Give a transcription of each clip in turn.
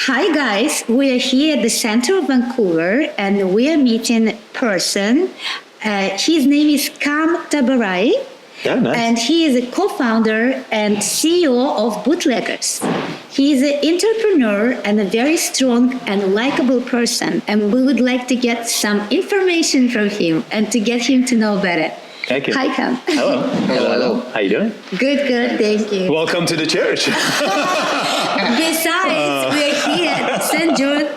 Hi guys, we are here at the center of Vancouver and we are meeting a person. His name is Kam Tabarraee. Yeah, nice. And he is a co-founder and CEO of Bootleggers. He is an entrepreneur and a very strong and likable person. And we would like to get some information from him and to get him to know better. Thank you. Hi, Kam. Hello. Hello. How you doing? Good, thank you. Welcome to the church. Besides, we're here at St. John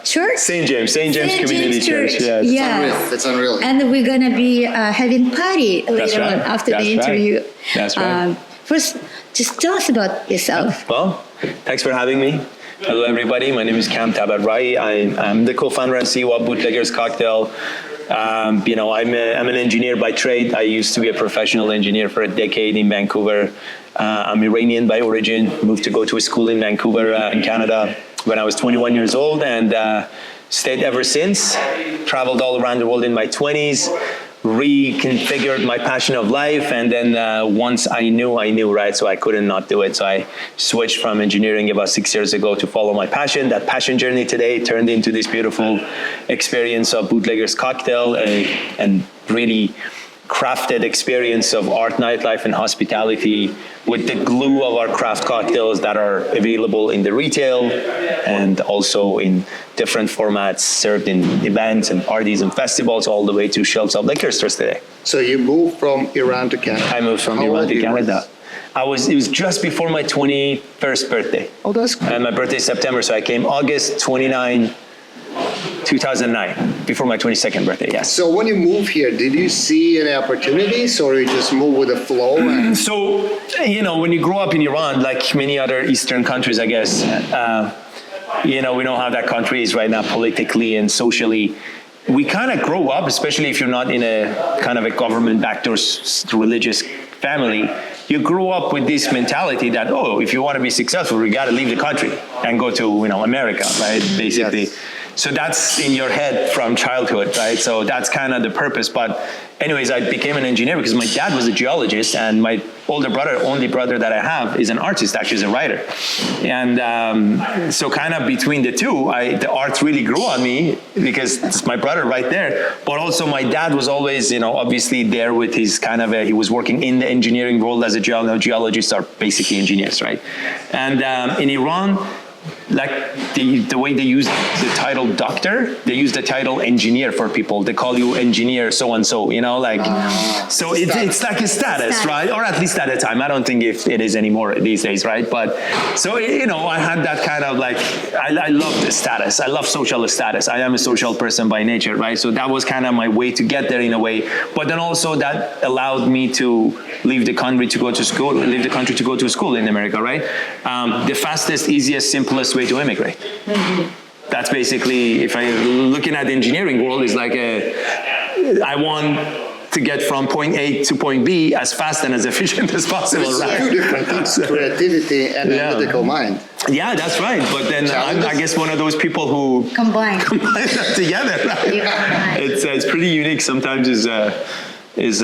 Church. St. James Community Church. Yes. Yeah. It's unreal. And we're going to be having party That's later right. on after That's the interview. right. That's right. First, just tell us about yourself. Well, thanks for having me. Hello, everybody. My name is Kam Tabarraee. I'm the co-founder and CEO of Bootleggers Cocktail. I'm an engineer by trade. I used to be a professional engineer for a decade in Vancouver. I'm Iranian by origin. Moved to go to a school in Vancouver in Canada when I was 21 years old and stayed ever since. Traveled all around the world in my 20s. Reconfigured my passion of life, and then once I knew, right? So I couldn't not do it. So I switched from engineering about 6 years ago to follow my passion. That passion journey today turned into this beautiful experience of Bootleggers Cocktail, and really crafted experience of art, nightlife, and hospitality with the glue of our craft cocktails that are available in the retail and also in different formats served in events and parties and festivals all the way to shelves of liquor stores today. So you moved from Iran to Canada. I moved from Iran to Canada. It was just before my 21st birthday. Oh, that's cool. And my birthday is September, so I came August 29, 2009, before my 22nd birthday, yes. So when you moved here, did you see any opportunities or you just moved with the flow? So, when you grow up in Iran, like many other Eastern countries, I guess, we know how that country is right now politically and socially. We kind of grow up, especially if you're not in a kind of a government-backed or religious family, you grow up with this mentality that, if you want to be successful, you got to leave the country and go to, America, right? Basically. Yes. So that's in your head from childhood, right? So that's kind of the purpose. But anyways, I became an engineer because my dad was a geologist and my only brother that I have is an artist, actually is a writer. And so kind of between the two, the art really grew on me because it's my brother right there. But also my dad was always, obviously there with his he was working in the engineering world as a geologists are basically engineers, right? And in Iran, like the way they use the title doctor, they use the title engineer for people. They call you engineer so-and-so, so it's like a status, right? Or at least at the time. I don't think if it is anymore these days, right? But so, I had that kind of I love the status. I love social status. I am a social person by nature, right? So that was kind of my way to get there in a way. But then also that allowed me to leave the country to go to school in America, right? The fastest, easiest, simplest way to immigrate. Mm-hmm. That's basically, if I'm looking at the engineering world, is like I want to get from point A to point B as fast and as efficient as possible. It's right? two different things, creativity and analytical mind. Yeah, that's right. But then I guess one of those people who combine that together. Right? Yeah. It's pretty unique. Sometimes it's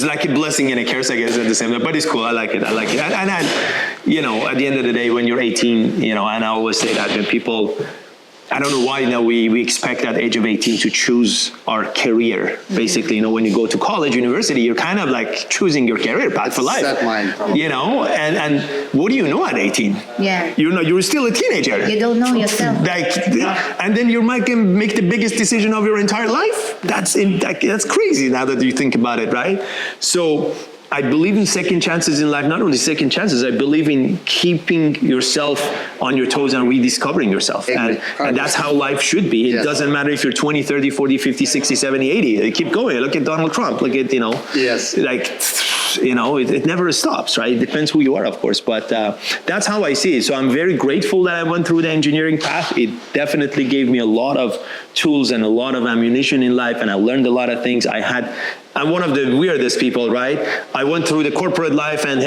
like a blessing and a curse, I guess, at the same time. But it's cool. I like it. And at the end of the day, when you're 18, and I always say that when people, I don't know why we expect at age of 18 to choose our career. Basically, when you go to college, university, you're kind of like choosing your career path for life. Set mind. And what do you know at 18? Yeah. You're still a teenager. You don't know yourself. And then you might make the biggest decision of your entire life. That's crazy now that you think about it, right? So I believe in second chances in life. Not only second chances, I believe in keeping yourself on your toes and rediscovering yourself. And that's how life should be. It doesn't matter if you're 20, 30, 40, 50, 60, 70, 80. Keep going. Look at Donald Trump. Look at, Yes. It never stops, right? It depends who you are, of course. But that's how I see it. So I'm very grateful that I went through the engineering path. It definitely gave me a lot of tools and a lot of ammunition in life. And I learned a lot of things. I'm one of the weirdest people, right? I went through the corporate life and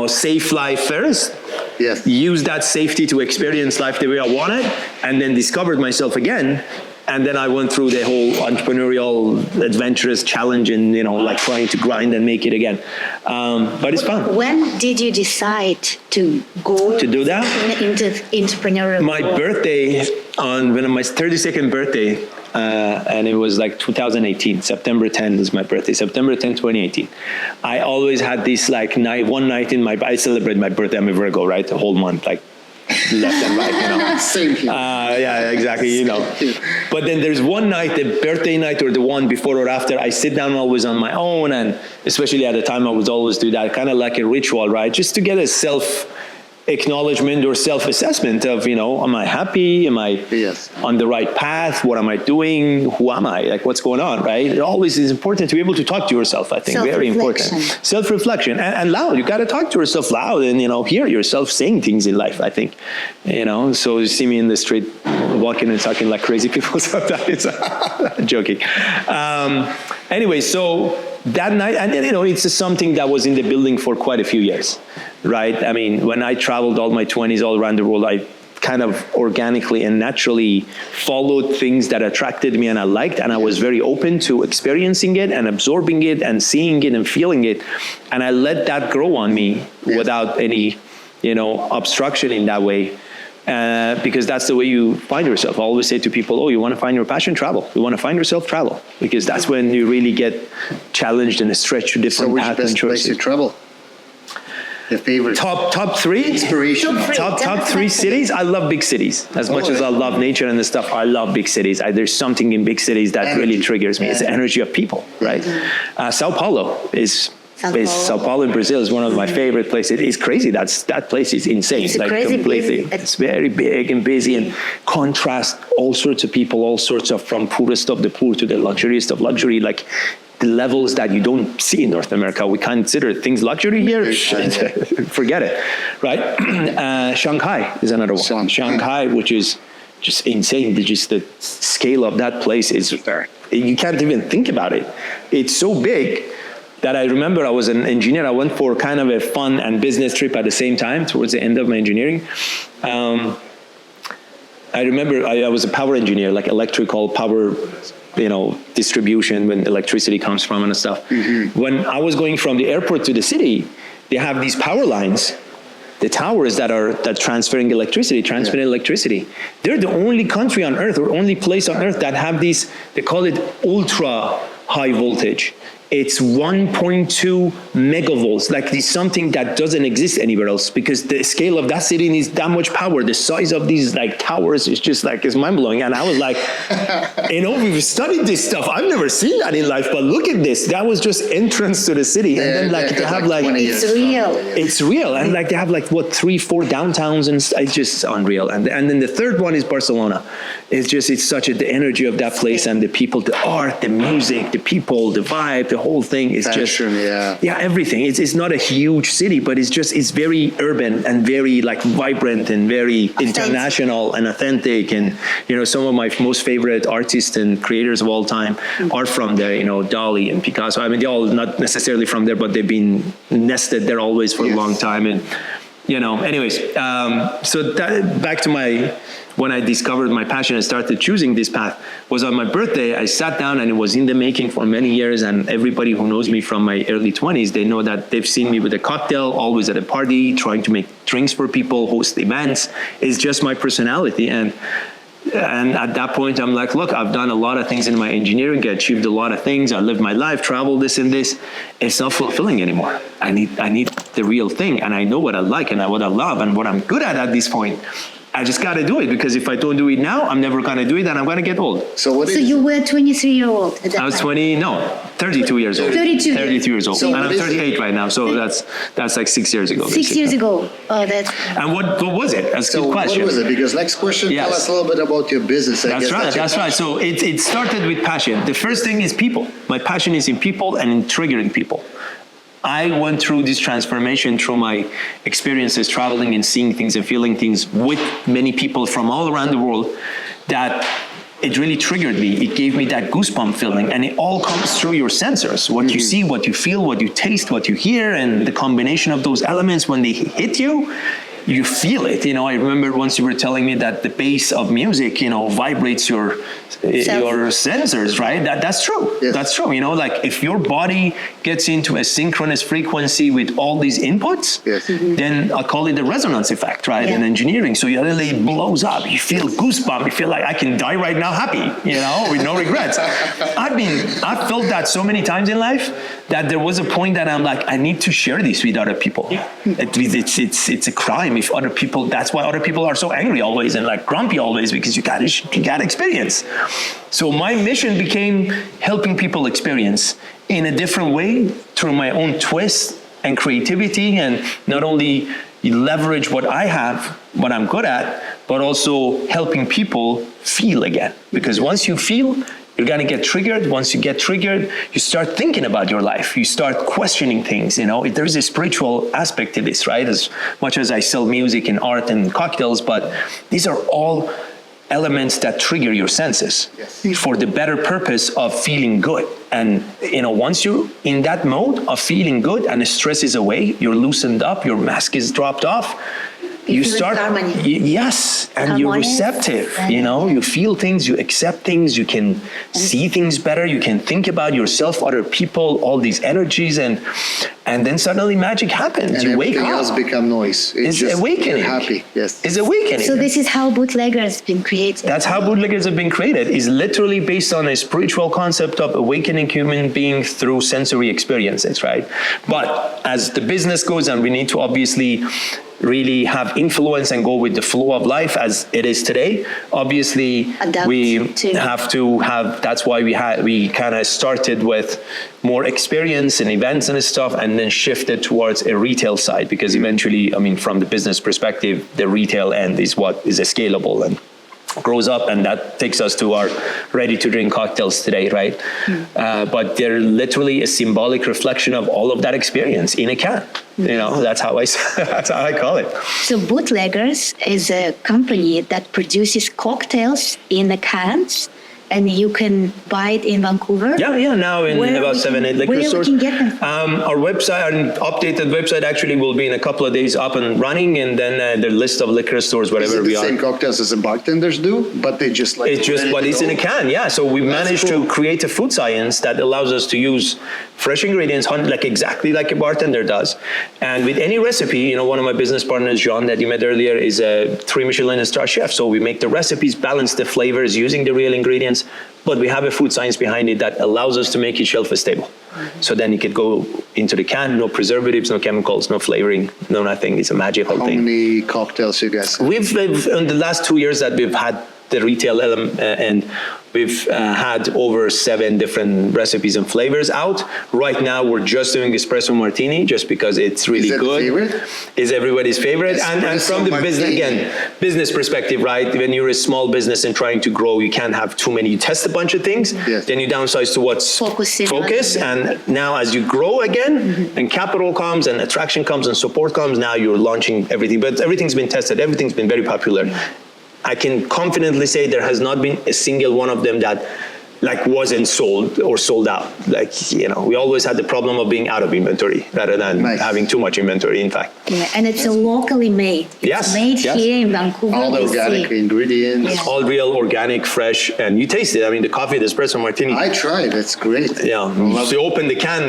safe life first. Yes. Use that safety to experience life the way I wanted, and then discovered myself again And then I went through the whole entrepreneurial, adventurous challenge and, like trying to grind and make it again. But it's fun. When did you decide to go To do that? into entrepreneurial My world? birthday, when my 32nd birthday, and it was like 2018, September 10 is my birthday, September 10, 2018. I always had this like one night I celebrate my birthday, I'm a Virgo, right? The whole month, like left and right, Same here. Yeah, exactly, But then there's one night, the birthday night or the one before or after, I sit down always on my own, and especially at the time I would always do that, kind of like a ritual, right? Just to get a self-acknowledgement or self-assessment of, am I happy? Am I on the right path? What am I doing? Who am I? Like, what's going on, right? It always is important to be able to talk to yourself, I think. Very important. Self-reflection. And loud. You got to talk to yourself loud and, hear yourself saying things in life, I think. So you see me in the street walking and talking like crazy people sometimes. Joking. Anyway, so that night, and it's something that was in the building for quite a few years, right? I mean, when I traveled all my 20s all around the world, I kind of organically and naturally followed things that attracted me and I liked, and I was very open to experiencing it and absorbing it and seeing it and feeling it, and I let that grow on me without any, obstruction in that way. Because that's the way you find yourself. I always say to people, you want to find your passion, travel. You want to find yourself, travel. Because that's when you really get challenged and stretched to different paths and choices. So which best place to travel? Your favorite? Top three? Inspiration. Top three cities? I love big cities. As much as I love nature and the stuff, I love big cities. There's something in big cities that really triggers me. It's the energy of people, right? Sao Paulo is Sao Paulo in Brazil is one of my favorite places. It's crazy. That place is insane. It's like crazy completely. busy. It's very big and busy and contrast all sorts of people, all sorts of from poorest of the poor to the luxurious of luxury, like the levels that you don't see in North America. We consider things luxury here. Forget it, right? Shanghai is another one. Shanghai, which is just insane. Just the scale of that place is, you can't even think about it. It's so big that I remember I was an engineer. I went for kind of a fun and business trip at the same time towards the end of my engineering. I remember I was a power engineer, like electrical power, distribution, when electricity comes from and stuff. Mm-hmm. When I was going from the airport to the city, they have these power lines, the towers that transferring electricity. They're the only country on earth or only place on earth that have these, they call it ultra high voltage. It's 1.2 megavolts, like it's something that doesn't exist anywhere else, because the scale of that city needs that much power. The size of these like towers is just like, it's mind blowing. And I was like, we've studied this stuff. I've never seen that in life, but look at this. That was just entrance to the city. And then like they have like, it's real. And like they have like 3-4 downtowns, and it's just unreal. And then the third one is Barcelona. It's such the energy of that place and the people, the art, the music, the people, the vibe, the whole thing is everything. It's not a huge city, but it's very urban and very like vibrant and very international and authentic. And some of my most favorite artists and creators of all time are from there. Dali and Picasso. I mean, they're all not necessarily from there, but they've been nested there always for a long time. And anyways, so back to when I discovered my passion and started choosing this path was on my birthday. I sat down, and it was in the making for many years. And everybody who knows me from my early 20s, they know that they've seen me with a cocktail, always at a party, trying to make drinks for people, host events. It's just my personality. And at that point, I'm like, look, I've done a lot of things in my engineering, I achieved a lot of things, I lived my life, traveled this and this. It's not fulfilling anymore. I need the real thing, and I know what I like and what I love and what I'm good at this point. I just got to do it, because if I don't do it now, I'm never going to do it, and I'm going to get old. So you were 23-year-old at that I was time? 32 years old. 32 years old. And I'm 38 right now, so that's like 6 years ago. 6 years ago. Oh, that's... And what was it? That's a good question. What was it? Because next question, tell us a little bit about your business. That's right. So it started with passion. The first thing is people. My passion is in people and in triggering people. I went through this transformation through my experiences traveling and seeing things and feeling things with many people from all around the world, that it really triggered me. It gave me that goosebump feeling, and it all comes through your sensors. What you see, what you feel, what you taste, what you hear, and the combination of those elements, when they hit you, you feel it. I remember once you were telling me that the bass of music, vibrates your sensors, right? That's true. Yes. That's true. Like if your body gets into a synchronous frequency with all these inputs, Yes. then I'll call it the resonance effect, right? Yeah. In engineering. So suddenly it blows up. You feel goosebumps. You feel like I can die right now happy, with no regrets. I've felt that so many times in life that there was a point that I'm like, I need to share this with other people. It's a crime if other people, that's why other people are so angry always and like grumpy always, because you got experience. So my mission became helping people experience in a different way through my own twist and creativity, and not only leverage what I have, what I'm good at, but also helping people feel again. Because once you feel, you're gonna get triggered. Once you get triggered, you start thinking about your life. You start questioning things, There's a spiritual aspect to this, right? As much as I sell music and art and cocktails, but these are all elements that trigger your senses. Yes. For the better purpose of feeling good. And, once you're in that mode of feeling good and the stress is away, you're loosened up, your mask is dropped off, you feel start, harmony. Yes, and you're Harmonious. receptive, you feel things, you accept things, you can see things better, you can think about yourself, other people, all these energies, and then suddenly magic happens. And you wake everything up. else become noise. It's just, awakening. you're happy. Yes. It's awakening. So this is how Bootleggers been created. That's how Bootleggers have been created, is literally based on a spiritual concept of awakening human beings through sensory experiences, right? But as the business goes on, we need to obviously really have influence and go with the flow of life as it is today. Obviously, Adapt we to. have to have, that's why we kind of started with more experience and events and stuff, and then shifted towards a retail side, because eventually, from the business perspective, the retail end is what is scalable and grows up, and that takes us to our ready-to-drink cocktails today, right? But they're literally a symbolic reflection of all of that experience in a can. That's how I call it. So Bootleggers is a company that produces cocktails in the cans, and you can buy it in Vancouver. Yeah. Now in Where about we 7, 8 can- liquor where we stores. can get them from? Our website, our updated website, actually will be in a couple of days up and running, and then the list of liquor stores Is wherever it we the are. same cocktails as the bartenders do, but they just like It's just, ready but to it's in a go? can, yeah. So we managed cool. to create a food science that allows us to use fresh ingredients, like exactly like a bartender does. And with any recipe, one of my business partners, John, that you met earlier, is a 3 Michelin star chef. So we make the recipes, balance the flavors using the real ingredients, but we have a food science behind it that allows us to make it shelf stable. So then you could go into the can, no preservatives, no chemicals, no flavoring, no nothing. It's a magical How thing. many cocktails you guys have? We've in the last 2 years that we've had the retail element, and we've had over 7 different recipes and flavors out. Right now, we're just doing espresso martini, just because it's really Is that the good. favorite? Is everybody's favorite, and from the Espresso business perspective, right? When you're a small business and trying to grow, you can't have too many. You test a bunch of things, Yes. then you downsize to what's Focus, and now as you grow again, and capital comes and attraction comes and support comes, now you're launching everything. But everything's been tested. Everything's been very popular. I can confidently say there has not been a single one of them that wasn't sold or sold out. We always had the problem of being out of inventory rather than Nice. having too much inventory, in fact. Yeah, and it's locally made. It's Yes, made yes. here in Vancouver. All the BC. organic ingredients. Yeah. All real, organic, fresh, and you taste it. The coffee, the espresso martini. I tried. It's great. Yeah, so you open the can,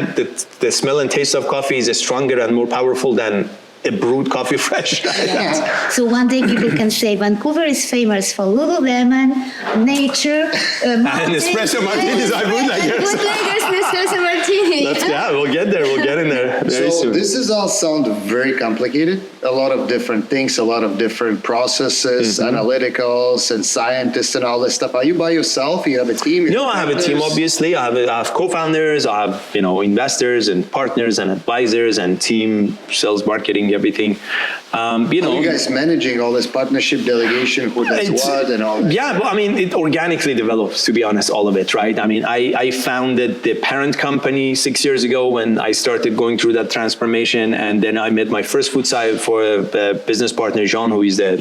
the smell and taste of coffee is stronger and more powerful than a brewed coffee fresh. Yeah. So one day people can say Vancouver is famous for Lululemon, nature, And espresso martinis are Bootleggers. Bootleggers and espresso martini. We'll get there. We'll get in there very So soon. this is all sound very complicated. A lot of different things, a lot of different processes, analyticals and scientists and all this stuff. Are you by yourself? You have a team? No, I have a team, obviously. I have co-founders, I have, investors and partners and advisors and team, sales, marketing, everything. Are you guys managing all this partnership delegation, who does what and all that? Yeah, well, it organically develops, to be honest, all of it, right? I founded the parent company 6 years ago when I started going through that transformation, and then I met my first food side for a business partner, Jean, who is the,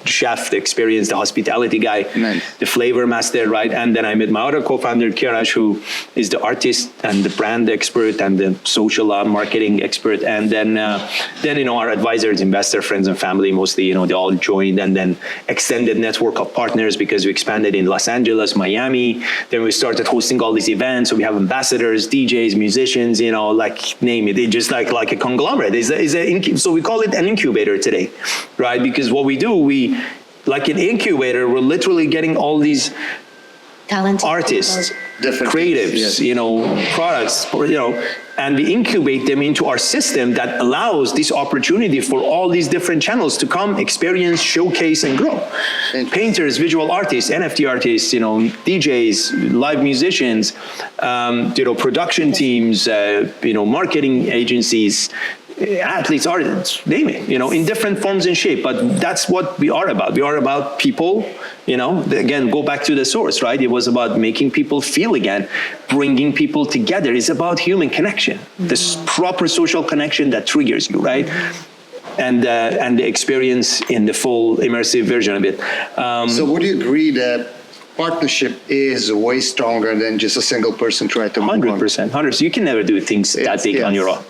chef, the experience, the hospitality guy, Nice. the flavor master, right? And then I met my other co-founder, Kirash, who is the artist and the brand expert and the social marketing expert. And then our advisors, investors, their friends and family mostly, they all joined, and then extended network of partners because we expanded in Los Angeles, Miami. Then we started hosting all these events. So we have ambassadors, DJs, musicians, like name it. They just like a conglomerate. So we call it an incubator today, right? Because what we do, like an incubator, we're literally getting all these talented artists, Different creatives, yes. products, and we incubate them into our system that allows this opportunity for all these different channels to come, experience, showcase, and grow. Painters, visual artists, NFT artists, DJs, live musicians, production teams, marketing agencies, athletes, artists, name it, in different forms and shape. But that's what we are about. We are about people, again, go back to the source, right? It was about making people feel again, bringing people together. It's about human connection, this proper social connection that triggers you, right? And the experience in the full immersive version of it. So would you agree that partnership is way stronger than just a single person trying to move on? 100%. 100%. You can never do things that big on your own.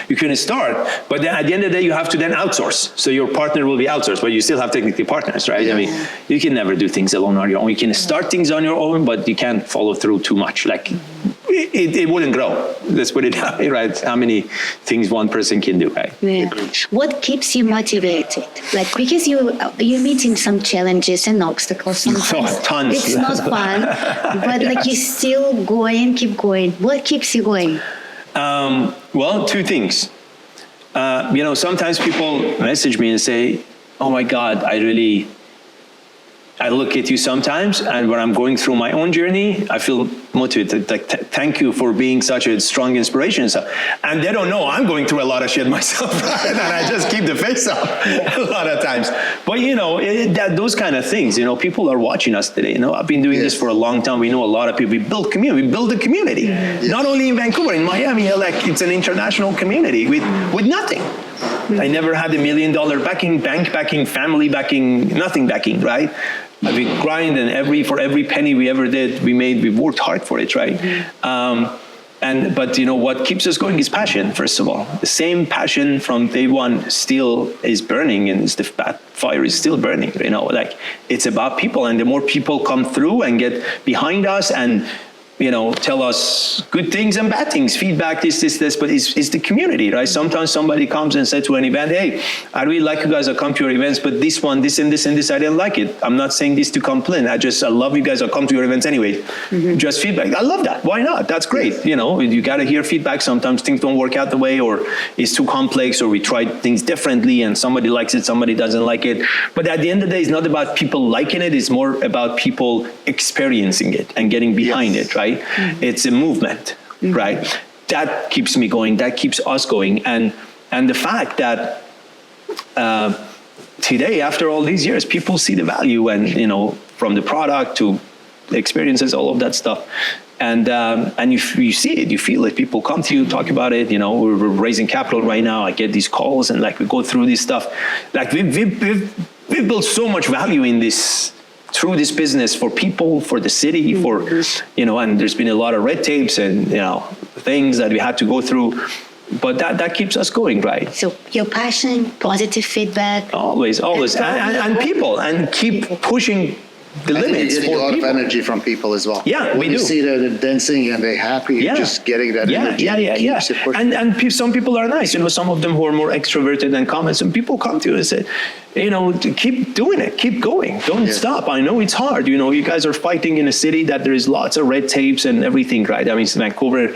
You can start, but then at the end of the day, you have to then outsource. So your partner will be outsourced, but you still have technically partners, right? Yeah. I mean, you can never do things alone on your own. You can start things on your own, but you can't follow through too much. Like, it wouldn't grow. Let's put it that way, right? How many things one person can do, right? Yeah. What keeps you motivated? Like, because you're meeting some challenges and obstacles sometimes. Tons. It's not fun, but like you're still keep going. What keeps you going? Well, two things. Sometimes people message me and say, "Oh my God, I look at you sometimes, and when I'm going through my own journey, I feel motivated. Like, thank you for being such a strong inspiration." And they don't know I'm going through a lot of shit myself, right? And I just keep the face up a lot of times. But those kind of things. People are watching us today. I've been doing this for a long time. We know a lot of people. We build community. We build a community. Yes. Not only in Vancouver, in Miami, like it's an international community with nothing. I never had $1 million backing, bank backing, family backing, nothing backing, right? We grind, and for every penny we ever did, we worked hard for it, right? But what keeps us going is passion, first of all. The same passion from day one still is burning, and the fire is still burning, like it's about people. And the more people come through and get behind us and tell us good things and bad things, feedback, this, but it's the community, right? Sometimes somebody comes and says to an event, "Hey, I really like you guys, I come to your events, but this one, this and this and this, I didn't like it. I'm not saying this to complain. I love you guys, I come to your events anyway." Mm-hmm. Just feedback. I love that. Why not? That's great. You got to hear feedback. Sometimes things don't work out the way, or it's too complex, or we tried things differently and somebody likes it, somebody doesn't like it. But at the end of the day, it's not about people liking it. It's more about people experiencing it and getting behind it, right? Mm-hmm. It's a movement, right? That keeps me going. That keeps us going. And the fact that today, after all these years, people see the value, and from the product to the experiences, all of that stuff. And you see it, you feel it. People come to you, talk about it. We're raising capital right now. I get these calls, and like we go through this stuff. Like we've built so much value in this, through this business, for people, for the city, for and there's been a lot of red tapes and things that we had to go through, but that keeps us going, right? So your passion, positive feedback, always, and people, and keep pushing the limits. You're getting a lot of energy from people as well. Yeah, when you see that they're dancing and they're happy, you're just getting that energy. Yeah. And some people are nice. Some of them who are more extroverted than common. Some people come to you and say, keep doing it, keep going, don't stop. I know it's hard. You guys are fighting in a city that there is lots of red tapes and everything, right? I mean, Vancouver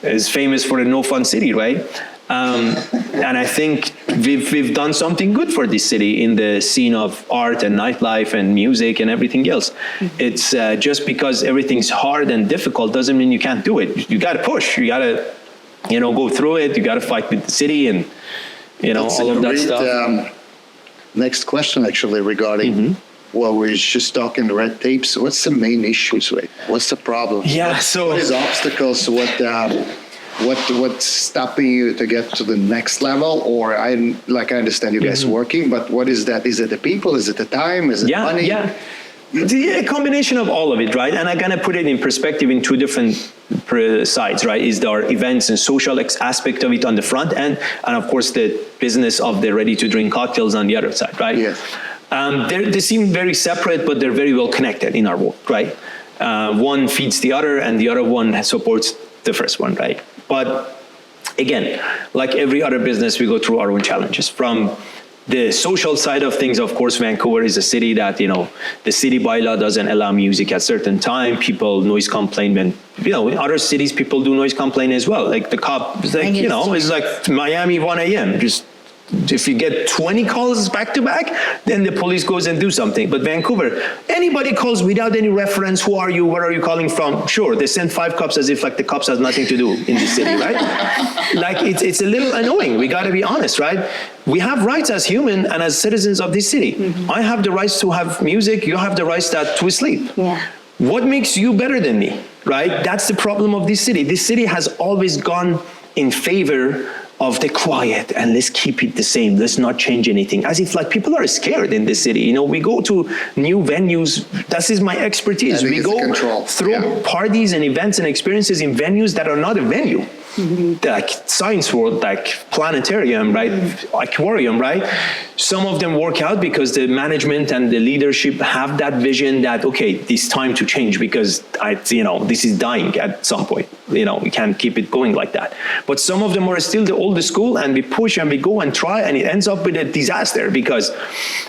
is famous for a no fun city, right? And I think we've done something good for this city in the scene of art and nightlife and music and everything else. It's just because everything's hard and difficult doesn't mean you can't do it. You got to push. You got to, go through it. You got to fight with the city and, all of that stuff. Next question, actually, regarding well, we're just talking red tapes. What's the main issues with? What's the problem? Yeah. So what is obstacles? What's stopping you to get to the next level? Or I understand you guys working, but what is that? Is it the people? Is it the time? Is it money? Yeah. A combination of all of it, right? And I'm gonna put it in perspective in two different sides, right? Is there events and social aspect of it on the front end, and of course the business of the ready-to-drink cocktails on the other side, right? Yes. They seem very separate, but they're very well connected in our world, right? One feeds the other, and the other one supports the first one, right? But again, like every other business, we go through our own challenges. From the social side of things, of course, Vancouver is a city that, the city bylaw doesn't allow music at certain time. People noise complain when, in other cities, people do noise complain as well. Like the cop, it's like, it's like Miami 1 a.m. Just if you get 20 calls back to back, then the police goes and do something. But Vancouver, anybody calls without any reference, who are you, where are you calling from? Sure, they send 5 cops as if like the cops has nothing to do in the city, right? Like it's a little annoying. We got to be honest, right? We have rights as human and as citizens of this city. Mm-hmm. I have the rights to have music. You have the rights to sleep. Yeah. What makes you better than me, right? That's the problem of this city. This city has always gone in favor of the quiet, and let's keep it the same. Let's not change anything. As if like people are scared in this city. We go to new venues. That is my expertise. We go through parties and events and experiences in venues that are not a venue. Mm-hmm. Like Science World, like Planetarium, right? Aquarium, right? Some of them work out because the management and the leadership have that vision that, okay, it's time to change because this is dying at some point. We can't keep it going like that. But some of them are still the old school, and we push and we go and try, and it ends up with a disaster because,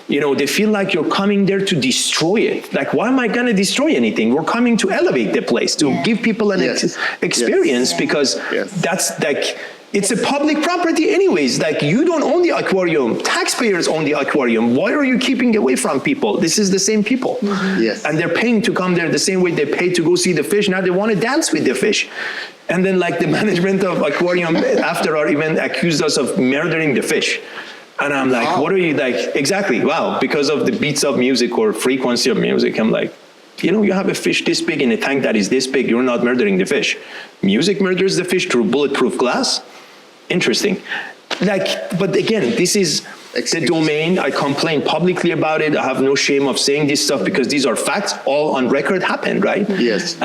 they feel like you're coming there to destroy it. Like, why am I going to destroy anything? We're coming to elevate the place, to give people an experience because that's like, it's a public property anyways. Like, you don't own the aquarium. Taxpayers own the aquarium. Why are you keeping away from people? This is the same people. Mm-hmm. Yes. And they're paying to come there the same way they pay to go see the fish. Now they want to dance with the fish. And then like the management of aquarium after our event accused us of murdering the fish. And I'm like, What are you like? Exactly. Wow. Because of the beats of music or frequency of music. I'm like, you have a fish this big in a tank that is this big. You're not murdering the fish. Music murders the fish through bulletproof glass. Interesting. But again, this is the domain. I complain publicly about it. I have no shame of saying this stuff because these are facts. All on record happened, right? Yes.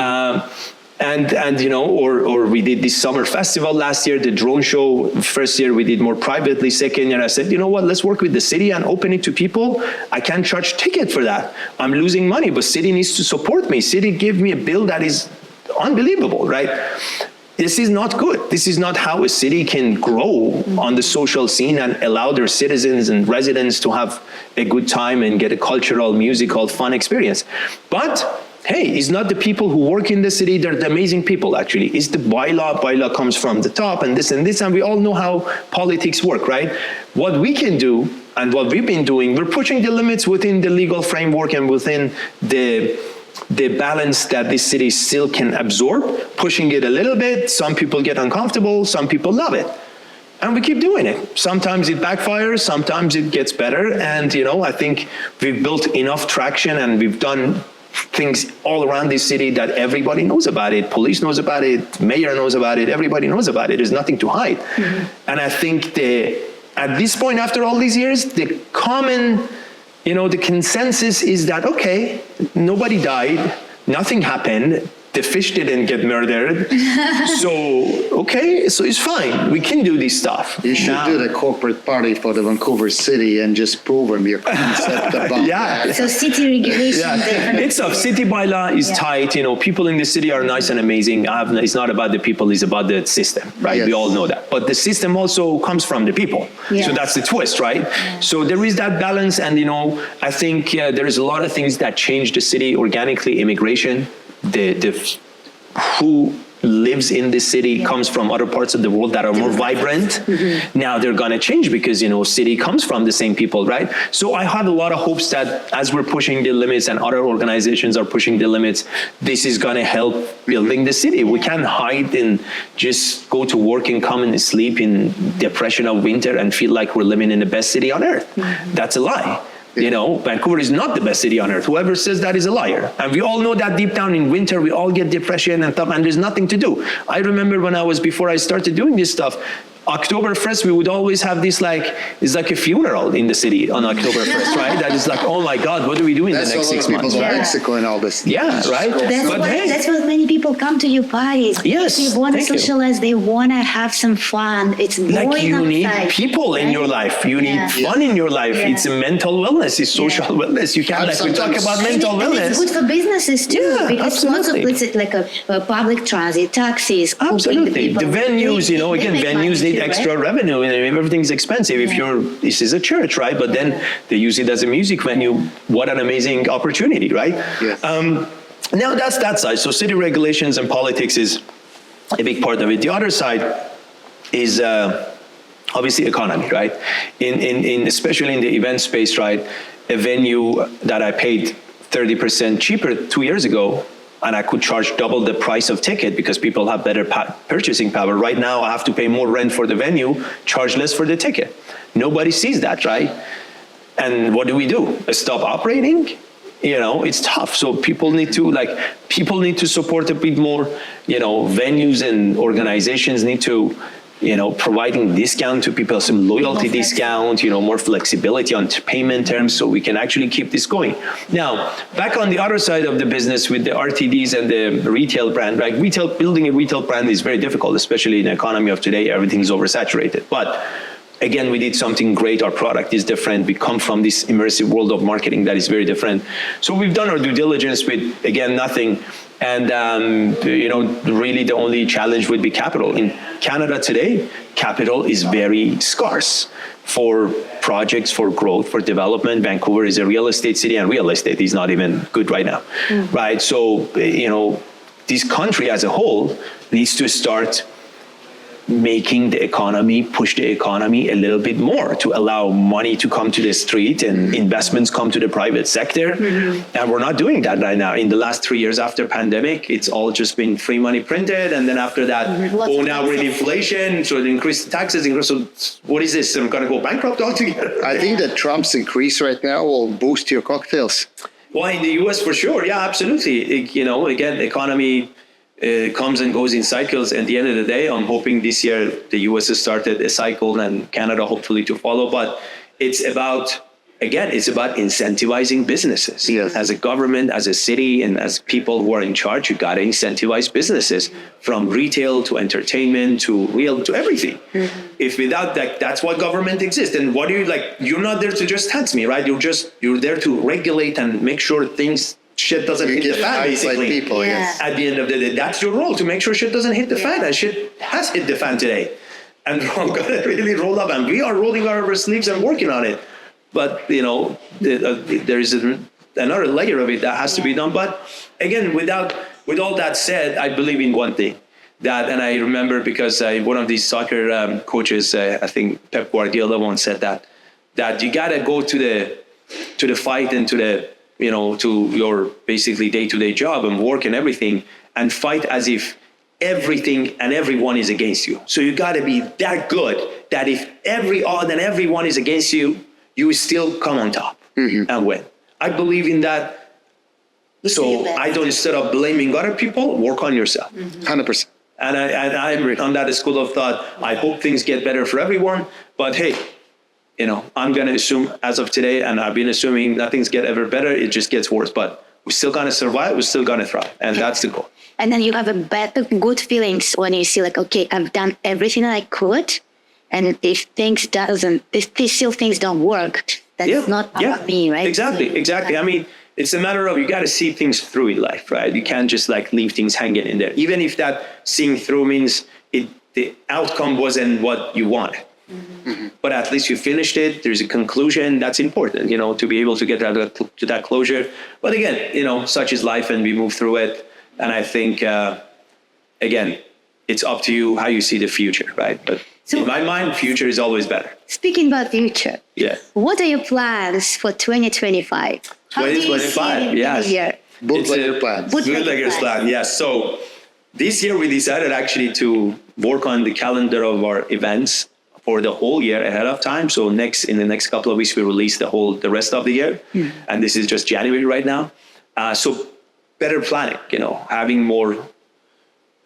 Or we did this summer festival last year, the drone show. First year we did more privately. Second year I said, let's work with the city and open it to people. I can't charge ticket for that. I'm losing money, but city needs to support me. City gave me a bill that is unbelievable, right? This is not good. This is not how a city can grow on the social scene and allow their citizens and residents to have a good time and get a cultural, musical, fun experience. But hey, it's not the people who work in the city. They're the amazing people, actually. It's the bylaw. Bylaw comes from the top and this, and we all know how politics work, right? What we can do and what we've been doing, we're pushing the limits within the legal framework and within the balance that this city still can absorb, pushing it a little bit. Some people get uncomfortable, some people love it. And we keep doing it. Sometimes it backfires, sometimes it gets better. And, I think we've built enough traction and we've done things all around this city that everybody knows about it. Police knows about it, mayor knows about it, everybody knows about it. There's nothing to hide. Mm-hmm. And I think at this point, after all these years, the common the consensus is that, okay, nobody died, nothing happened, the fish didn't get murdered, so it's fine. We can do this stuff. You should do the corporate party for the Vancouver city and just prove them your concept about that. So city regulation. It's tough. City bylaw is tight. People in the city are nice and amazing. It's not about the people, it's about the system, right? Yes. We all know that. But the system also comes from the people. Yeah. So that's the twist, right? Yeah. So there is that balance. And, I think there is a lot of things that change the city organically. Immigration, who lives in this city comes from other parts of the world that are more vibrant. Mm-hmm. Now they're going to change because, city comes from the same people, right? So I have a lot of hopes that as we're pushing the limits and other organizations are pushing the limits, this is going to help building the city. We can't hide and just go to work and come and sleep in depression of winter and feel like we're living in the best city on earth. Mm-hmm. That's a lie. Vancouver is not the best city on earth. Whoever says that is a liar. And we all know that deep down in winter, we all get depression and stuff, and there's nothing to do. I remember before I started doing this stuff, Oktoberfest, we would always have this it's like a funeral in the city on Oktoberfest, right? That is like, oh my God, what do we do in the next 6 months? That's Mexico and all this. Yeah, right? That's what many people come to your parties. Yes, They want to socialize. They want to have some fun. It's boring you need outside, people in your life. You need fun in your life. Yeah. It's a mental wellness. It's social wellness. You can't we talk about mental and wellness. it's good for businesses too, Yeah, because lots of absolutely. places like a public transit, taxis. who bring Absolutely. The people. venues, again, They make venues money need too, extra right? revenue. Everything's expensive. If this is a church, right? But then they use it as a music venue. What an amazing opportunity, right? Yes. Now that's that side. So city regulations and politics is a big part of it. The other side is obviously economy, right? In especially in the event space, right? A venue that I paid 30% cheaper 2 years ago, and I could charge double the price of ticket because people have better purchasing power. Right now, I have to pay more rent for the venue, charge less for the ticket. Nobody sees that, right? And what do? Stop operating? It's tough. So people need to support a bit more. Venues and organizations need to, providing discount to people, some loyalty discount, more flexibility on payment terms so we can actually keep this going. Now, back on the other side of the business with the RTDs and the retail brand, right? Building a retail brand is very difficult, especially in the economy of today. Everything is oversaturated. But again, we did something great. Our product is different. We come from this immersive world of marketing that is very different. So we've done our due diligence with, again, nothing. And, really the only challenge would be capital. In Canada today, capital is very scarce for projects, for growth, for development. Vancouver is a real estate city, and real estate is not even good right now, right? So, this country as a whole needs to start making the economy, push the economy a little bit more to allow money to come to the street and investments come to the private sector. And we're not doing that right now. In the last 3 years after pandemic, it's all just been free money printed. And then after that, now we're in inflation. So it increased taxes. So what is this? I'm going to go bankrupt altogether. I think that Trump's increase right now will boost your cocktails. Well, in the US for sure. Yeah, absolutely. Again, economy comes and goes in cycles. At the end of the day, I'm hoping this year the US has started a cycle and Canada hopefully to follow. But it's about incentivizing businesses. Yes. As a government, as a city, and as people who are in charge, you got to incentivize businesses from retail to entertainment to everything. If without that, that's what government exists. And what do you're not there to just tax me, right? You're there to regulate and make sure shit doesn't hit the fan, basically. People, yes. At the end of the day, that's your role, to make sure shit doesn't hit the fan, and shit has hit the fan today. And we're gonna really roll up, and we are rolling our sleeves and working on it. But there is another layer of it that has to be done. But again, with all that said, I believe in one thing. And I remember because one of these soccer coaches, I think Pep Guardiola once said that you gotta go to the fight and to your basically day-to-day job and work and everything, and fight as if everything and everyone is against you. So you got to be that good that if every odd and everyone is against you, you will still come on top and win. I believe in that. So I don't, instead of blaming other people, work on yourself. 100%. And I'm on that school of thought. I hope things get better for everyone, but hey, I'm going to assume as of today, and I've been assuming nothing's get ever better, it just gets worse. But we're still going to survive, we're still going to thrive. And that's the goal. And then you have good feelings when you see okay, I've done everything that I could. And if things don't work, that's not about me, right? Exactly. I mean, it's a matter of, you got to see things through in life, right? You can't just leave things hanging in there. Even if that seeing through means the outcome wasn't what you wanted. But at least you finished it. There's a conclusion. That's important, to be able to get to that closure. But again, such is life, and we move through it. And I think, again, it's up to you how you see the future, right? But in my mind, future is always better. Speaking about future, what are your plans for 2025? 2025, yes. Bootleggers plan, yes. So this year we decided actually to work on the calendar of our events for the whole year ahead of time. So in the next couple of weeks, we release the rest of the year. And this is just January right now. So better planning, having more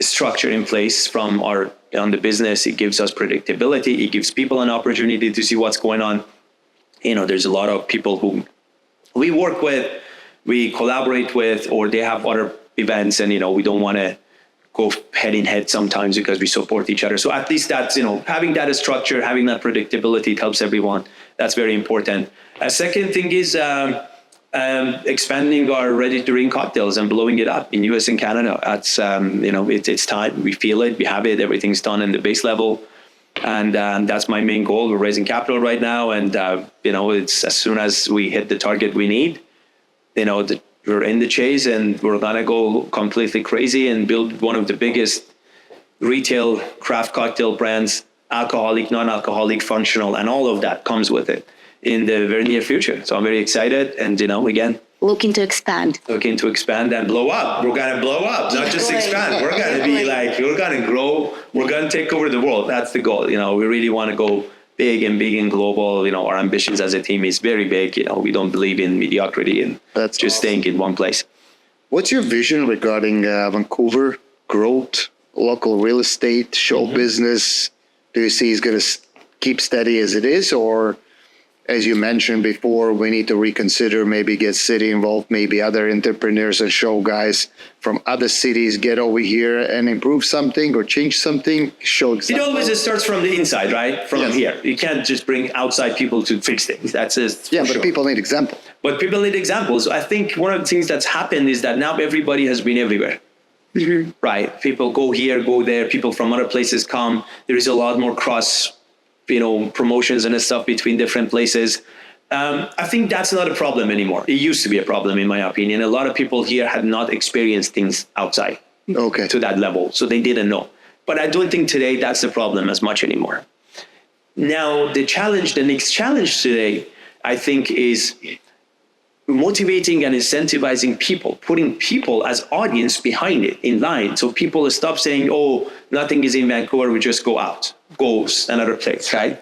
structure in place on the business. It gives us predictability. It gives people an opportunity to see what's going on. There's a lot of people who we work with, we collaborate with, or they have other events, and we don't want to go head in head sometimes because we support each other. So at least that's having that structure, having that predictability, it helps everyone. That's very important. A second thing is expanding our ready-to-drink cocktails and blowing it up in US and Canada. That's it's time. We feel it. We have it. Everything's done in the base level, and that's my main goal. We're raising capital right now, and it's as soon as we hit the target we need, we're in the chase, and we're gonna go completely crazy and build one of the biggest retail craft cocktail brands, alcoholic, non-alcoholic, functional, and all of that comes with it in the very near future. So I'm very excited, and again, Looking to expand and blow up. We're gonna blow up, not just expand. We're gonna be we're gonna grow. We're gonna take over the world. That's the goal. We really want to go big and global. Our ambitions as a team is very big. We don't believe in mediocrity and That's just staying in one place. What's your vision regarding Vancouver growth, local real estate, show business? Do you see it's going to keep steady as it is, or as you mentioned before, we need to reconsider, maybe get city involved, maybe other entrepreneurs and show guys from other cities get over here and improve something or change something, show example? It always starts from the inside, right? From Yes. here. You can't just bring outside people to fix things. That's it. Yeah, but people need example. But people need examples. I think one of the things that's happened is that now everybody has been everywhere. Right? People go here, go there. People from other places come. There is a lot more cross promotions and stuff between different places. I think that's not a problem anymore. It used to be a problem, in my opinion. A lot of people here had not experienced things outside to that level, so they didn't know. But I don't think today that's the problem as much anymore. Now, the next challenge today, I think, is motivating and incentivizing people, putting people as audience behind it in line. So people stop saying, oh, nothing is in Vancouver, we just go out, go another place, right?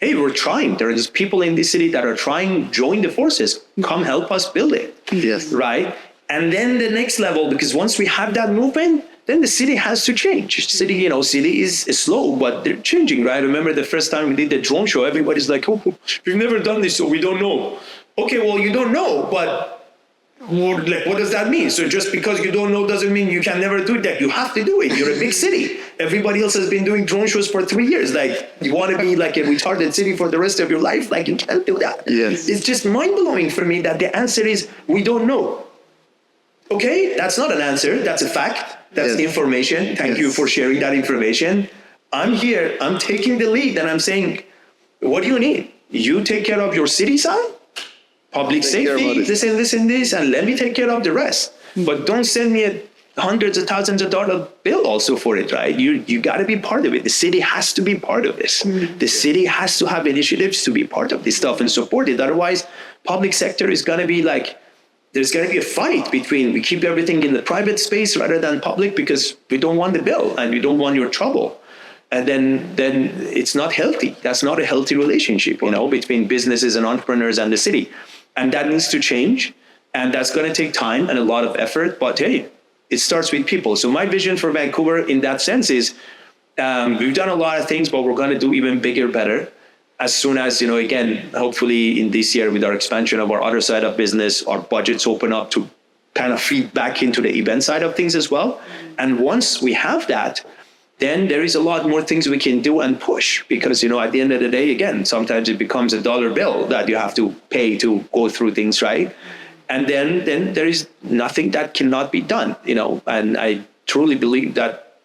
Hey, we're trying. There is people in this city that are trying, join the forces, come help us build it. Yes. Right? And then the next level, because once we have that movement, then the city has to change. City is slow, but they're changing, right? I remember the first time we did the drone show, everybody's like, oh, we've never done this, so we don't know. Okay, well, you don't know, but what does that mean? So just because you don't know doesn't mean you can never do that. You have to do it. You're a big city. Everybody else has been doing drone shows for 3 years. You want to be like a retarded city for the rest of your life? You can't do that. Yes. It's just mind-blowing for me that the answer is we don't know. Okay, that's not an answer. That's a fact. That's information. Thank you for sharing that information. I'm here. I'm taking the lead, and I'm saying, what do you need? You take care of your city side, public safety, this, and let me take care of the rest. But don't send me hundreds of thousands of dollars bill also for it, right? You got to be part of it. The city has to be part of this. The city has to have initiatives to be part of this stuff and support it. Otherwise, public sector is going to be there's going to be a fight between we keep everything in the private space rather than public because we don't want the bill and we don't want your trouble. And then it's not healthy. That's not a healthy relationship, between businesses and entrepreneurs and the city. And that needs to change. And that's going to take time and a lot of effort. But hey, it starts with people. So my vision for Vancouver in that sense is we've done a lot of things, but we're going to do even bigger, better. As soon as, again, hopefully in this year with our expansion of our other side of business, our budgets open up to kind of feed back into the event side of things as well. And once we have that, then there is a lot more things we can do and push because, at the end of the day, again, sometimes it becomes a dollar bill that you have to pay to go through things, right? And then there is nothing that cannot be done, and I truly believe that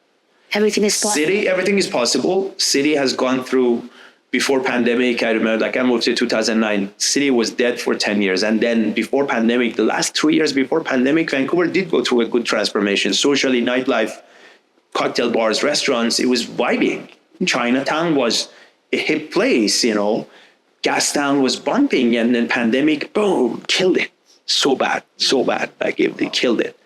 everything is possible. Everything is possible. City has gone through, before pandemic, I remember, I moved to 2009, city was dead for 10 years. And then before pandemic, the last 3 years before pandemic, Vancouver did go through a good transformation. Socially, nightlife, cocktail bars, restaurants, it was vibing. Chinatown was a hip place, Gastown was bumping, and then pandemic, boom, killed it. So bad. They killed it.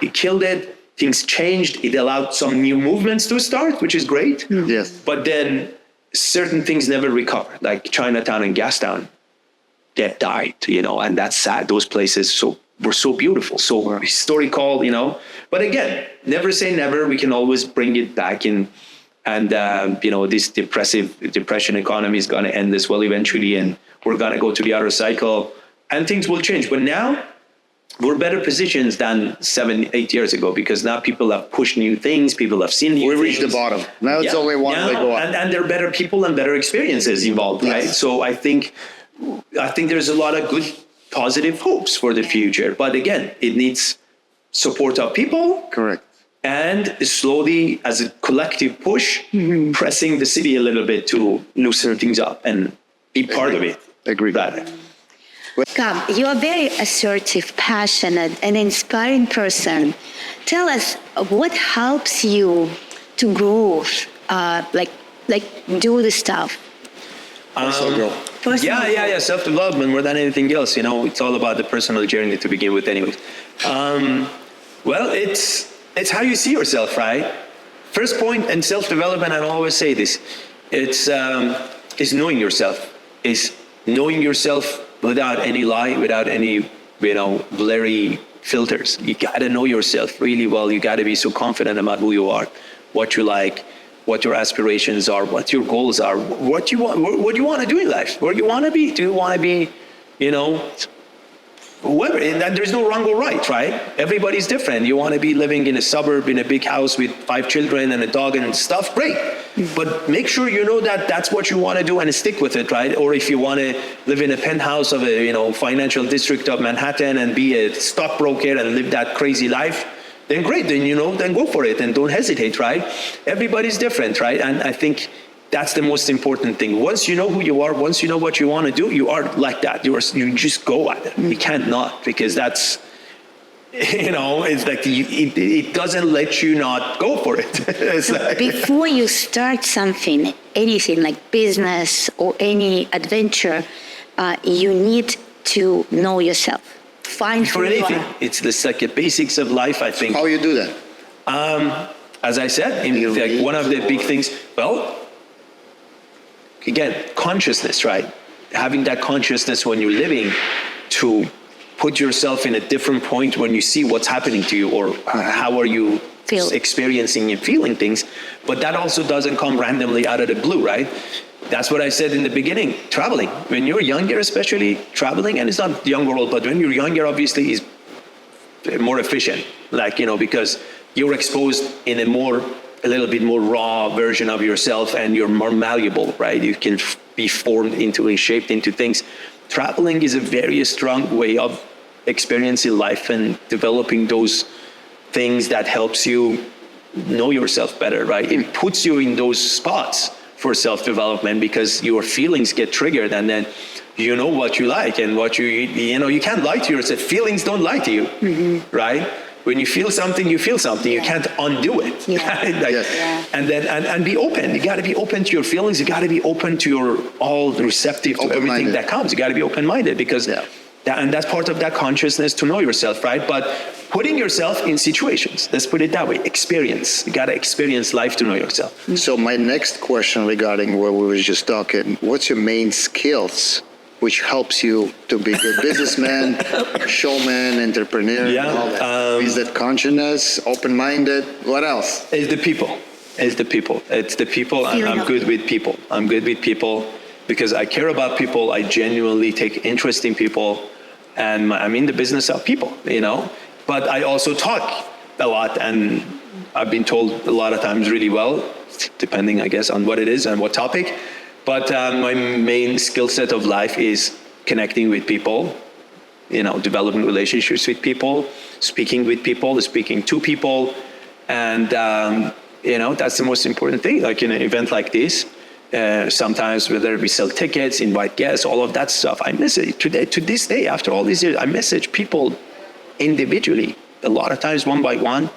It killed it. Things changed. It allowed some new movements to start, which is great. Yes. But then certain things never recovered, like Chinatown and Gastown. That died, and that's sad. Those places were so beautiful, so historical, But again, never say never. We can always bring it back in. And, this depression economy is going to end as well eventually. And we're going to go to the other cycle and things will change. But now we're better positioned than 7-8 years ago, because now people have pushed new things. People have seen new things. We reached the bottom. Now it's only one way to go up. And there are better people and better experiences involved, right? So I think there's a lot of good, positive hopes for the future. But again, it needs support of people. Correct. And slowly, as a collective push, pressing the city a little bit to loosen things up and be part of it. Agree. Kam, you are a very assertive, passionate, and inspiring person. Tell us what helps you to grow, do the stuff. Personal growth. Yeah. Self-development more than anything else. It's all about the personal journey to begin with, anyways. Well, it's how you see yourself, right? First point in self-development, and I always say this, it's knowing yourself. Is knowing yourself without any lie, without any, blurry filters. You got to know yourself really well. You got to be so confident about who you are, what you like, what your aspirations are, what your goals are, what you want to do in life, where you want to be. Do you want to be, whoever? And there's no wrong or right? Everybody's different. You want to be living in a suburb, in a big house with 5 children and a dog and stuff, great. But make sure you know that that's what you want to do and stick with it, right? Or if you want to live in a penthouse of a, financial district of Manhattan and be a stockbroker and live that crazy life, then great, then go for it and don't hesitate, right? Everybody's different, right? And I think that's the most important thing. Once you know who you are, once you know what you want to do, you are like that. You just go at it. You can't not, because that's, it's like it doesn't let you not go for it. So before you start something, anything like business or any adventure, you need to know yourself. Find for who you anything. are. It's the basics of life, I think. How you do that? As I said, one of the big things, again, consciousness, right? Having that consciousness when you're living to put yourself in a different point when you see what's happening to you, or how are you experiencing and feeling things. But that also doesn't come randomly out of the blue, right? That's what I said in the beginning, traveling. When you're younger, especially traveling, and it's not young or old, but when you're younger, obviously, is more efficient, because you're exposed in a little bit more raw version of yourself, and you're more malleable, right? You can be formed into and shaped into things. Traveling is a very strong way of experiencing life and developing those things that helps you know yourself better, right? It puts you in those spots for self-development, because your feelings get triggered, and then you know what you like and what you can't lie to yourself. Feelings don't lie to you, right? When you feel something, you feel something. You can't undo it. And then and be open. You got to be open to your feelings. You got to be open to your all receptive to everything that comes. You got to be open-minded, because and that's part of that consciousness to know yourself, right? But putting yourself in situations, let's put it that way, experience. You got to experience life to know yourself. So my next question regarding what we were just talking, what's your main skills which helps you to be a good businessman, showman, entrepreneur, and all that? Is that consciousness, open-minded? What else? It's the people. It's the people. I'm good with people. I'm good with people because I care about people. I genuinely take interest in people, and I'm in the business of people, But I also talk a lot, and I've been told a lot of times really well, depending, I guess, on what it is and what topic. But my main skill set of life is connecting with people, developing relationships with people, speaking with people, speaking to people. And, that's the most important thing. Like in an event like this, sometimes whether we sell tickets, invite guests, all of that stuff, I message to this day, after all these years, I message people individually, a lot of times one by one.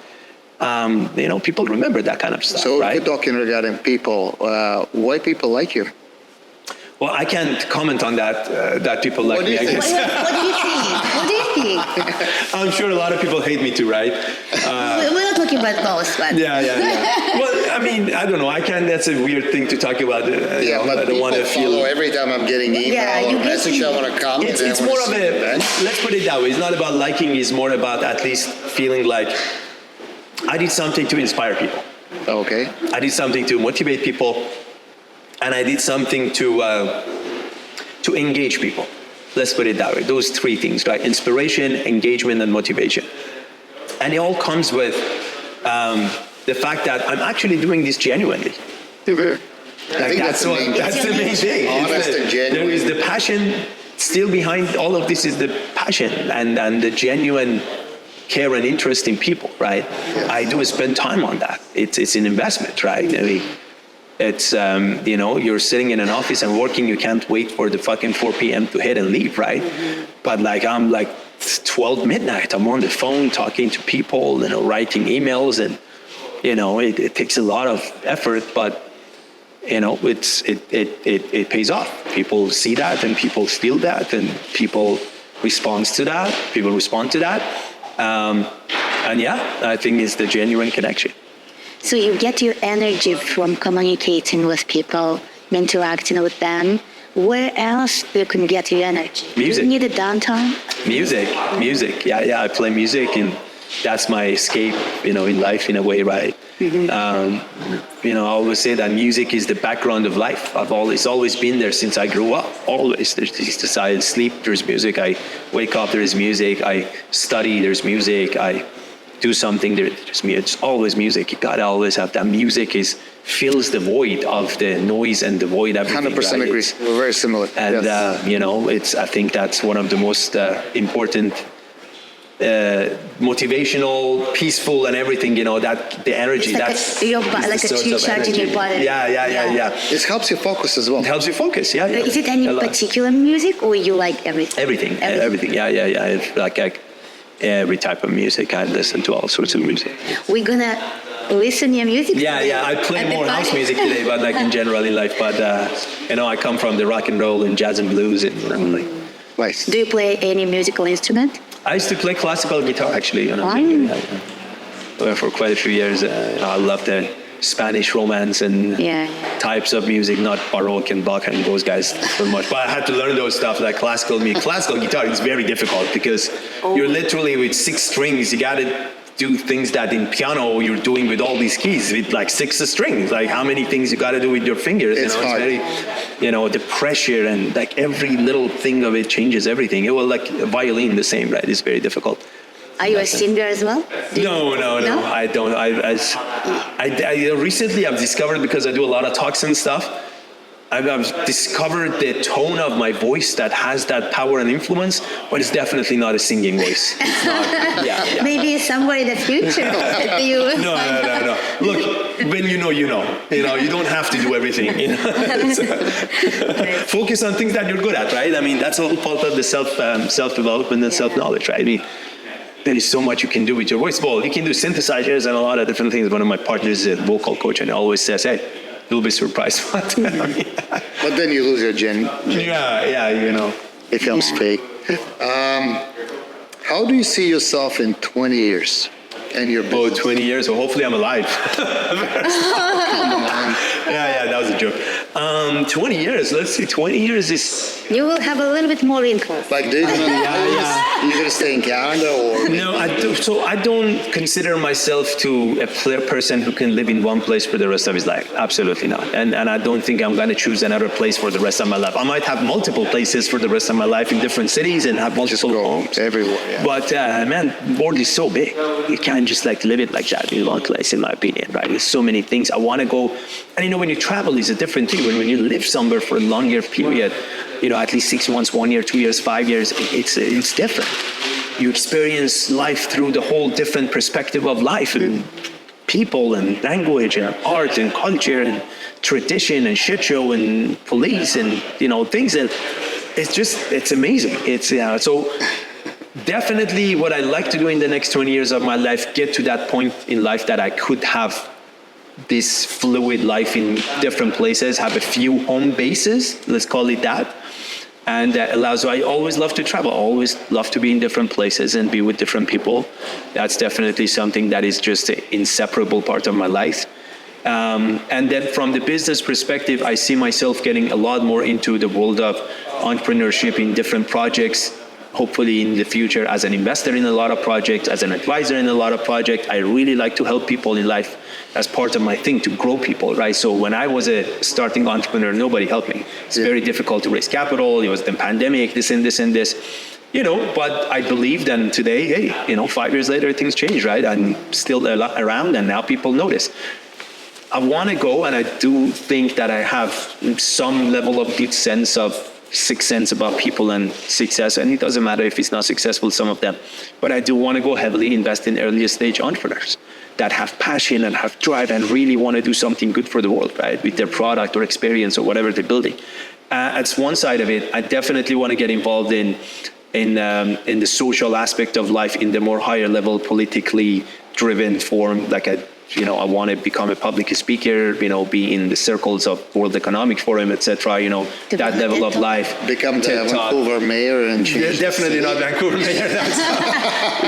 People remember that kind of stuff. So right? You're talking regarding people. Why people like you? Well, I can't comment on that people like me, I guess. What do you think? I'm sure a lot of people hate me too, right? We're not talking about both, but... Yeah. Well, I mean, I don't know. That's a weird thing to talk about. But I don't want to feel... every time I'm getting email or message, I want to comment. It's more of let's put it that way. It's not about liking. It's more about at least feeling like I did something to inspire people. Okay. I did something to motivate people, and I did something to engage people. Let's put it that way. Those three things, right? Inspiration, engagement, and motivation. And it all comes with the fact that I'm actually doing this genuinely. I think that's the main thing. Honest and genuine. There is the passion still behind all of this, is the passion and the genuine care and interest in people, right? Yes. I do spend time on that. It's an investment, right? I mean, it's, you're sitting in an office and working, you can't wait for the fucking 4 p.m. to hit and leave, right? But like, I'm like 12 midnight, I'm on the phone talking to people, writing emails, and, it takes a lot of effort, but it pays off. People see that, and people feel that, and people respond to that. And yeah, I think it's the genuine connection. So you get your energy from communicating with people, interacting with them. Where else you can get your energy? Music. Do you need a downtime? Music. Yeah, I play music, and that's my escape, in life, in a way, right? I always say that music is the background of life. It's always been there since I grew up. Always. There's I sleep, there's music. I wake up, there is music. I study, there's music. I do something, there's music. It's always music. You gotta always have that. Music fills the void of the noise and the void everything. 100% right? agree. We're very similar. And yes. I think that's one of the most important, motivational, peaceful, and everything. That the energy. It's like a recharge in your body. Yeah. It helps you focus as well. It helps you focus. Yeah. Is it any particular music, or you like everything? Everything. Yeah. It's like every type of music. I listen to all sorts of music. We're gonna listen to your music. Yeah. I play more house music today, but like in general in life. But I come from the rock and roll and jazz and blues, and Nice. Do you play any musical instrument? I used to play classical guitar, actually. For quite a few years. I love the Spanish romance and types of music, not Baroque and Bach and those guys so much. But I had to learn those stuff, like classical music. Classical guitar is very difficult because you're literally with 6 strings. You got to do things that in piano you're doing with all these keys with like 6 strings. Like how many things you got to do with your fingers? It's hard. It's very, the pressure and like every little thing of it changes everything. It will like a violin, the same, right? It's very difficult. Are you a singer as well? No, I don't. I recently I've discovered, because I do a lot of talks and stuff, I've discovered the tone of my voice that has that power and influence, but it's definitely not a singing voice. It's not, yeah. Maybe somewhere in the future. No. Look, when you know. You don't have to do everything. Focus on things that you're good at, right? I mean, that's all part of the self-development and self-knowledge, right? I mean, there is so much you can do with your voice. Well, you can do synthesizers and a lot of different things. One of my partners is a vocal coach, and he always says, hey, you'll be surprised. But then you lose your gen. Yeah. It becomes fake. How do you see yourself in 20 years? And your business? 20 years, well, hopefully I'm alive. Yeah, that was a joke. 20 years, let's see, 20 years is... You will have a little bit more income. Like, do you you're going to stay in Canada or? No, I do. So I don't consider myself to a person who can live in one place for the rest of his life. Absolutely not. And I don't think I'm going to choose another place for the rest of my life. I might have multiple places for the rest of my life in different cities and have multiple homes. Everywhere, yeah. But man, the world is so big. You can't just like live it like that in one place, in my opinion, right? There's so many things I want to go. And when you travel, it's a different thing. When you live somewhere for a longer period, at least 6 months, 1 year, 2 years, 5 years, it's different. You experience life through the whole different perspective of life and people and language and art and culture and tradition and shit show and police and, things. And it's amazing. So definitely what I like to do in the next 20 years of my life, get to that point in life that I could have this fluid life in different places, have a few home bases, let's call it that. And that allows, I always love to travel, always love to be in different places and be with different people. That's definitely something that is just an inseparable part of my life. And then from the business perspective, I see myself getting a lot more into the world of entrepreneurship in different projects, hopefully in the future as an investor in a lot of projects, as an advisor in a lot of projects. I really like to help people in life as part of my thing to grow people, right? So when I was a starting entrepreneur, nobody helped me. It's very difficult to raise capital. It was the pandemic, this and this and this. But I believed, and today, hey, 5 years later, things change, right? I'm still around, and now people notice. I want to go, and I do think that I have some level of good sixth sense about people and success, and it doesn't matter if it's not successful, some of them, but I do want to go heavily invest in earlier stage entrepreneurs that have passion and have drive and really want to do something good for the world, right, with their product or experience or whatever they're building. That's one side of it. I definitely want to get involved in the social aspect of life in the more higher level, politically driven form. Like I want to become a public speaker, be in the circles of World Economic Forum, etc. That level of life. Become the Vancouver mayor and change. Definitely not Vancouver mayor.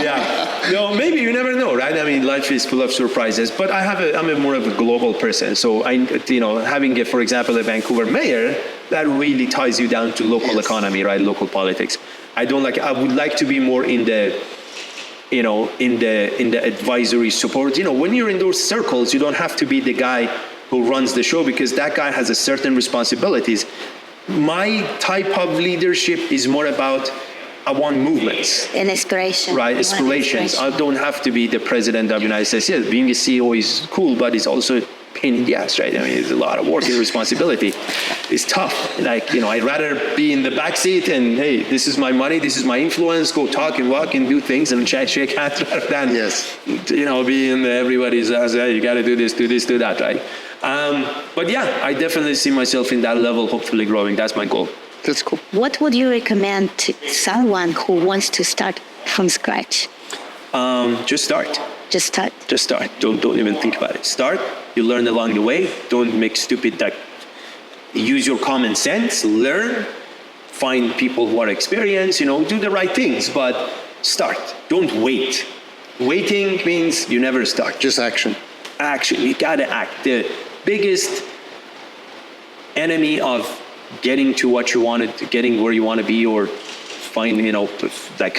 Yeah. No, maybe you never know, right? I mean, life is full of surprises. But I'm a more of a global person. So having for example, a Vancouver mayor, that really ties you down to local economy, right? Local politics. I would like to be more in the advisory support. When you're in those circles, you don't have to be the guy who runs the show, because that guy has a certain responsibilities. My type of leadership is more about, I want movements. An inspiration. Right, aspirations. I don't have to be the president of the United States. Yes, being a CEO is cool, but it's also pain in the ass, right? I mean, it's a lot of work and responsibility. It's tough. I'd rather be in the back seat and, hey, this is my money, this is my influence, go talk and walk and do things and shake hands rather than, be in everybody's, hey, you got to do this, do that, right? But yeah, I definitely see myself in that level, hopefully growing. That's my goal. That's cool. What would you recommend to someone who wants to start from scratch? Just start. Just start. Just start. Don't even think about it. Start. You learn along the way. Don't make stupid. Use your common sense. Learn. Find people who are experienced. Do the right things. But start. Don't wait. Waiting means you never start. Just action. Action. You gotta act. The biggest enemy of getting to what you wanted, getting where you want to be, or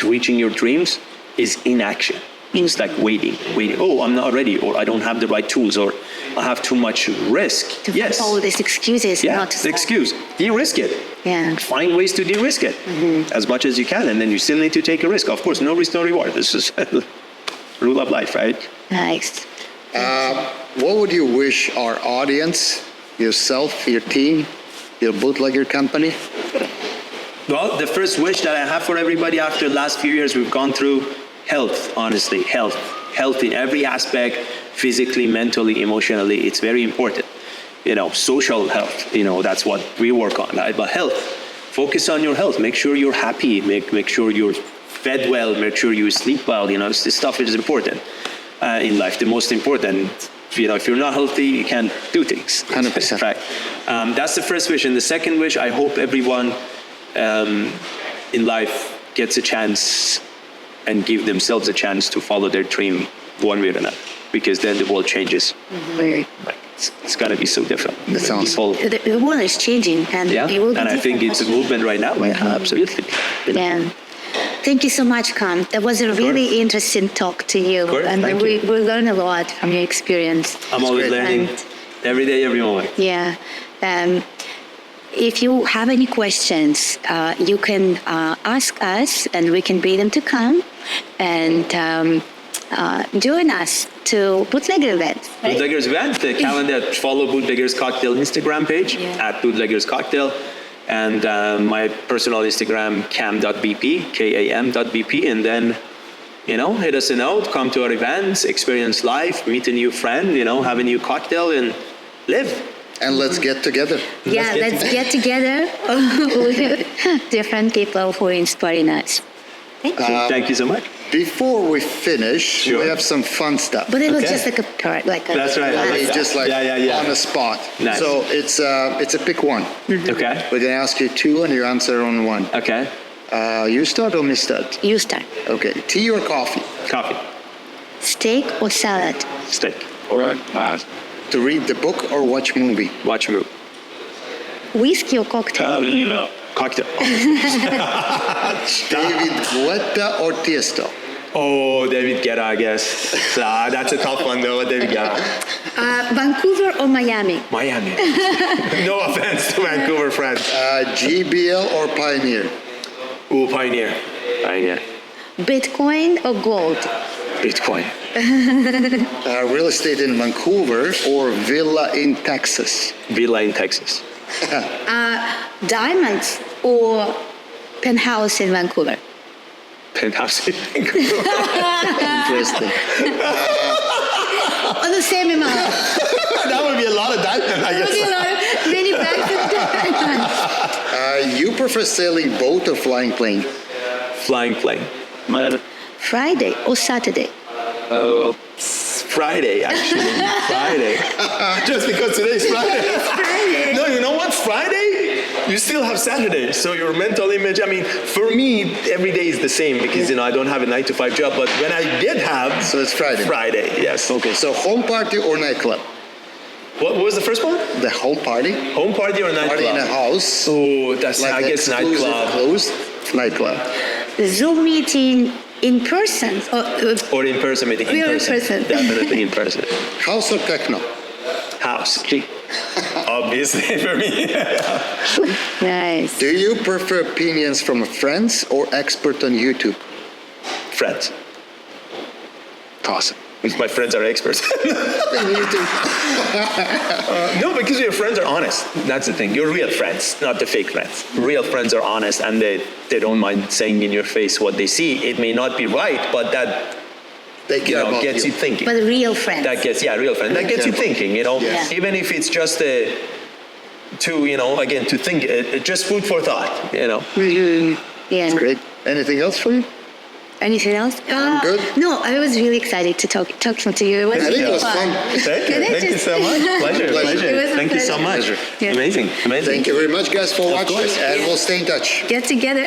reaching your dreams is inaction. It's like waiting. Oh, I'm not ready, or I don't have the right tools, or I have too much risk. To find all these excuses not to start. Excuse. De-risk it. Yeah. Find ways to de-risk it as much as you can, and then you still need to take a risk. Of course, no risk, no reward. This is rule of life, right? Nice. What would you wish our audience, yourself, your team, your bootlegger company? Well, the first wish that I have for everybody after the last few years we've gone through, health, honestly, health in every aspect, physically, mentally, emotionally, it's very important. Social health, that's what we work on, right? But health, focus on your health. Make sure you're happy, make sure you're fed well, make sure you sleep well. This stuff is important in life, the most important. If you're not healthy, you can't do things. 100%. Right. That's the first wish. And the second wish, I hope everyone in life gets a chance and give themselves a chance to follow their dream one way or another, because then the world changes. It's got to be so different. The world is changing, and it will be and I think it's a movement right now. Yeah, absolutely. Yeah. Thank you so much, Kam. That was a really interesting talk to you, and we learned a lot from your experience. I'm always learning every day, every moment. Yeah. If you have any questions, you can ask us, and we can bring them to come and join us to Bootlegger event. Right? Bootleggers event, the calendar. Follow Bootleggers Cocktail Instagram page at Bootleggers Cocktail, and my personal Instagram kam.bp, kam.bp, and then hit us a note, come to our events, experience life, meet a new friend, have a new cocktail, and live. And let's get together. Yeah, let's get together with different people who are inspiring us. Thank you. Thank you so much. Before we finish, we have some fun stuff. But it was just like a part, That's right. Just on the spot. Nice. So it's a pick one. Okay. We're gonna ask you two, and you answer on one. Okay. You start or me start? You start. Okay. Tea or coffee? Coffee. Steak or salad? Steak. All right. To read the book or watch movie? Watch movie. Whiskey or cocktail? Cocktail. David Guetta or Tiesto? Oh, David Guetta, I guess. That's a tough one, though. David Guetta. Vancouver or Miami? Miami. No offense to Vancouver friends. GBL or Pioneer? Ooh, Pioneer. Pioneer. Bitcoin or gold? Bitcoin. Real estate in Vancouver or villa in Texas? Villa in Texas. Diamonds or penthouse in Vancouver? Penthouse in Vancouver. Interesting. On the same amount. That would be a lot of diamonds, I guess. Many bags of diamonds. You prefer sailing boat or flying plane? Flying plane. Friday or Saturday? Friday, actually. Friday. Just because today's Friday. Friday. No, you know what? Friday, you still have Saturday. So your mental image, I mean, for me, every day is the same because, I don't have a 9-to-5 job. But when I did have... So it's Friday. Friday, yes. Okay, so home party or nightclub? What was the first one? The home party? Home party or nightclub? Party in a house. Oh, that's, I guess, exclusive, nightclub. Closed nightclub. Zoom meeting in person Or in-person meeting. In Real person. person. Definitely in person. House or techno? House. Obviously, for me. Nice. Do you prefer opinions from friends or expert on YouTube? Friends. Awesome. Because my friends are experts. No, because your friends are honest. That's the thing. Your real friends, not the fake friends. Real friends are honest, and they don't mind saying in your face what they see. It may not be right, but that They care about gets you thinking. But real friends. That gets real friend. That gets you thinking. Yes. Even if it's just to think. Just food for thought. Yeah. Great. Anything else for you? Anything else? good. No, I was really excited to talking to you. It was I think it really was fun. Thank you. Thank you so much. Pleasure. It was a Thank you so pleasure. much. Yeah. Amazing. Thank you very much, guys, for watching, course. and we'll stay in touch. Get together.